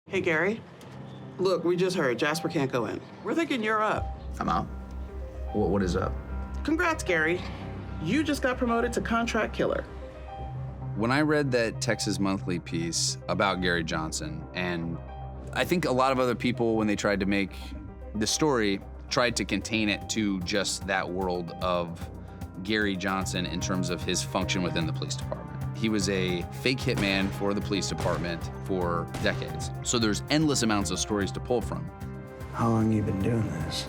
Hey, Gary. Look, we just heard Jasper can't go in. We're thinking you're up. I'm out? What is up? Congrats, Gary. You just got promoted to contract killer. When I read that Texas Monthly piece about Gary Johnson, and I think a lot of other people, when they tried to make the story, tried to contain it to just that world of Gary Johnson in terms of his function within the police department. He was a fake hitman for the police department for decades. So there's endless amounts of stories to pull from. How long you been doing this?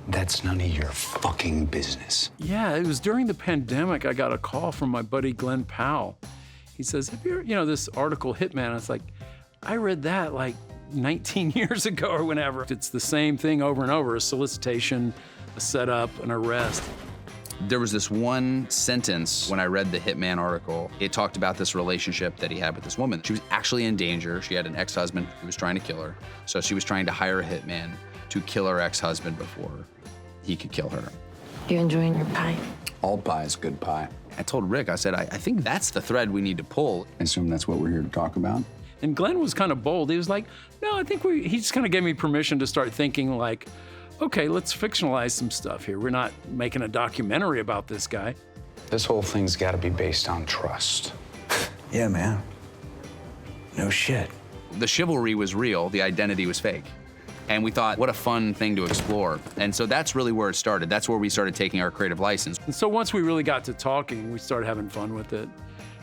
That's none of your fucking business. Yeah, it was during the pandemic, I got a call from my buddy Glenn Powell. He says, have you heard, this article, Hitman? I was like, I read that like 19 years ago or whenever. It's the same thing over and over, a solicitation, a setup, an arrest. There was this one sentence when I read the Hitman article. It talked about this relationship that he had with this woman. She was actually in danger. She had an ex-husband who was trying to kill her. So she was trying to hire a hitman to kill her ex-husband before he could kill her. You enjoying your pie? All pie is good pie. I told Rick, I said, I think that's the thread we need to pull. I assume that's what we're here to talk about? And Glenn was kind of bold. He was like, no, I think he just kind of gave me permission to start thinking like, okay, let's fictionalize some stuff here. We're not making a documentary about this guy. This whole thing's got to be based on trust. Yeah, man. No shit. The chivalry was real, the identity was fake. And we thought, what a fun thing to explore. And so that's really where it started. That's where we started taking our creative license. And so once we really got to talking, we started having fun with it.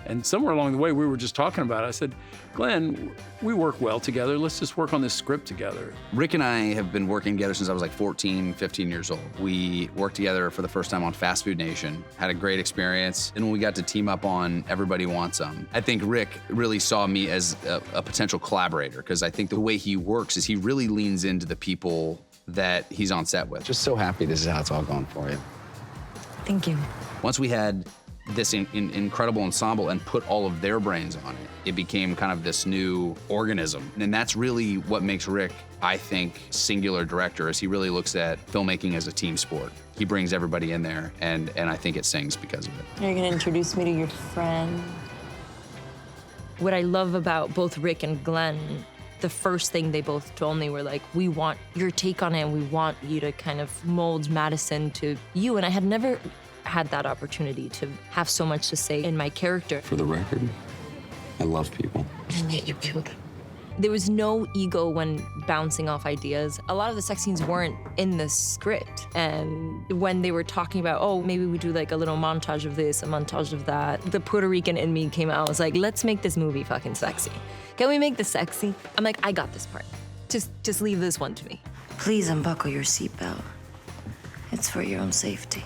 And somewhere along the way, we were just talking about it. I said, Glenn, we work well together. Let's just work on this script together. Rick and I have been working together since I was like 14, 15 years old. We worked together for the first time on Fast Food Nation, had a great experience. And when we got to team up on Everybody Wants Some, I think Rick really saw me as a potential collaborator, because I think the way he works is he really leans into the people that he's on set with. Just so happy this is how it's all going for you. Thank you. Once we had this incredible ensemble and put all of their brains on it, it became kind of this new organism. And that's really what makes Rick, I think, singular director, is he really looks at filmmaking as a team sport. He brings everybody in there, and I think it sings because of it. Are you gonna introduce me to your friend? What I love about both Rick and Glenn, the first thing they both told me were like, we want your take on it, and we want you to kind of mold Madison to you. And I had never had that opportunity to have so much to say in my character. For the record, I love people. And yet you killed them. There was no ego when bouncing off ideas. A lot of the sex scenes weren't in the script. And when they were talking about, oh, maybe we do like a little montage of this, a montage of that, the Puerto Rican in me came out. I was like, let's make this movie fucking sexy. Can we make this sexy? I'm like, I got this part. Just leave this one to me. Please unbuckle your seatbelt. It's for your own safety.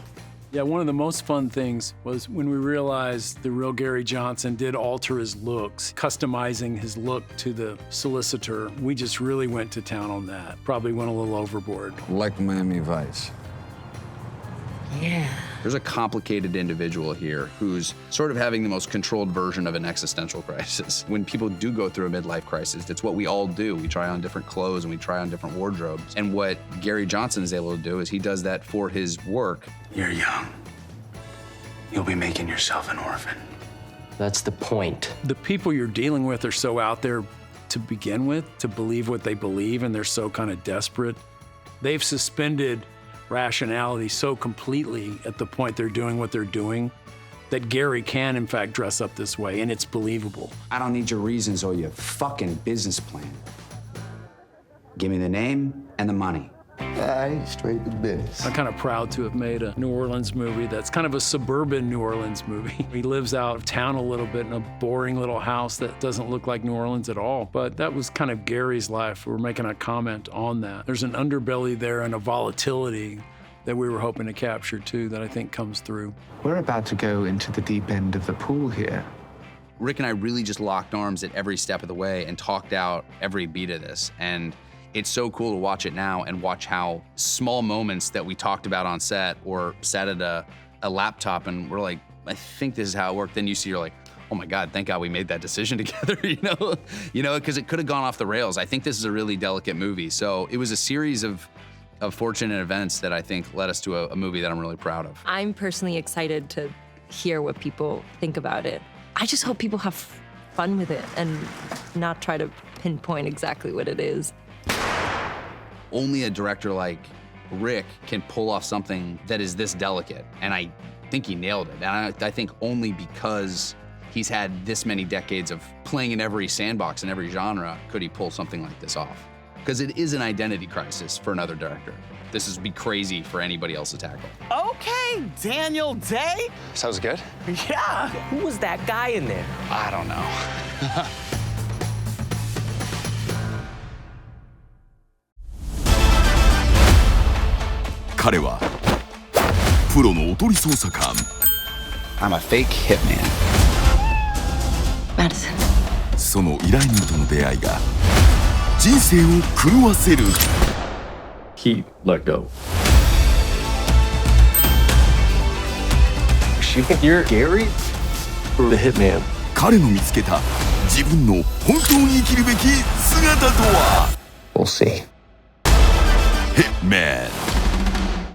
Yeah, one of the most fun things was when we realized the real Gary Johnson did alter his looks, customizing his look to the solicitor. We just really went to town on that. Probably went a little overboard. Like Miami Vice. Yeah. There's a complicated individual here who's sort of having the most controlled version of an existential crisis. When people do go through a midlife crisis, it's what we all do. We try on different clothes and we try on different wardrobes. And what Gary Johnson is able to do is he does that for his work. You're young. You'll be making yourself an orphan. That's the point. The people you're dealing with are so out there to begin with, to believe what they believe, and they're so kind of desperate. They've suspended rationality so completely at the point they're doing what they're doing that Gary can, in fact, dress up this way, and it's believable. I don't need your reasons or your fucking business plan. Give me the name and the money. Aye, straight to business. I'm kind of proud to have made a New Orleans movie that's kind of a suburban New Orleans movie. He lives out of town a little bit in a boring little house that doesn't look like New Orleans at all. But that was kind of Gary's life. We're making a comment on that. There's an underbelly there and a volatility that we were hoping to capture too that I think comes through. We're about to go into the deep end of the pool here. Rick and I really just locked arms at every step of the way and talked out every beat of this. And it's so cool to watch it now and watch how small moments that we talked about on set or sat at a laptop and we're like, I think this is how it worked. Then you see, you're like, oh my God, thank God we made that decision together, you know, because it could have gone off the rails. I think this is a really delicate movie. So it was a series of fortunate events that I think led us to a movie that I'm really proud of. I'm personally excited to hear what people think about it. I just hope people have fun with it and not try to pinpoint exactly what it is. Only a director like Rick can pull off something that is this delicate, and I think he nailed it. And I think only because he's had this many decades of playing in every sandbox and every genre could he pull something like this off. Because it is an identity crisis for another director. This would be crazy for anybody else to tackle. Okay, Daniel Day. Sounds good. Yeah. Who was that guy in there? I don't know. 彼はプロのおとり捜査官。 I'm a fake hitman. Madison. その依頼人との出会いが人生を狂わせる。 He let go. You think you're Gary? Or the hitman? 彼の見つけた自分の本当に生きるべき姿とは。 We'll see. Hitman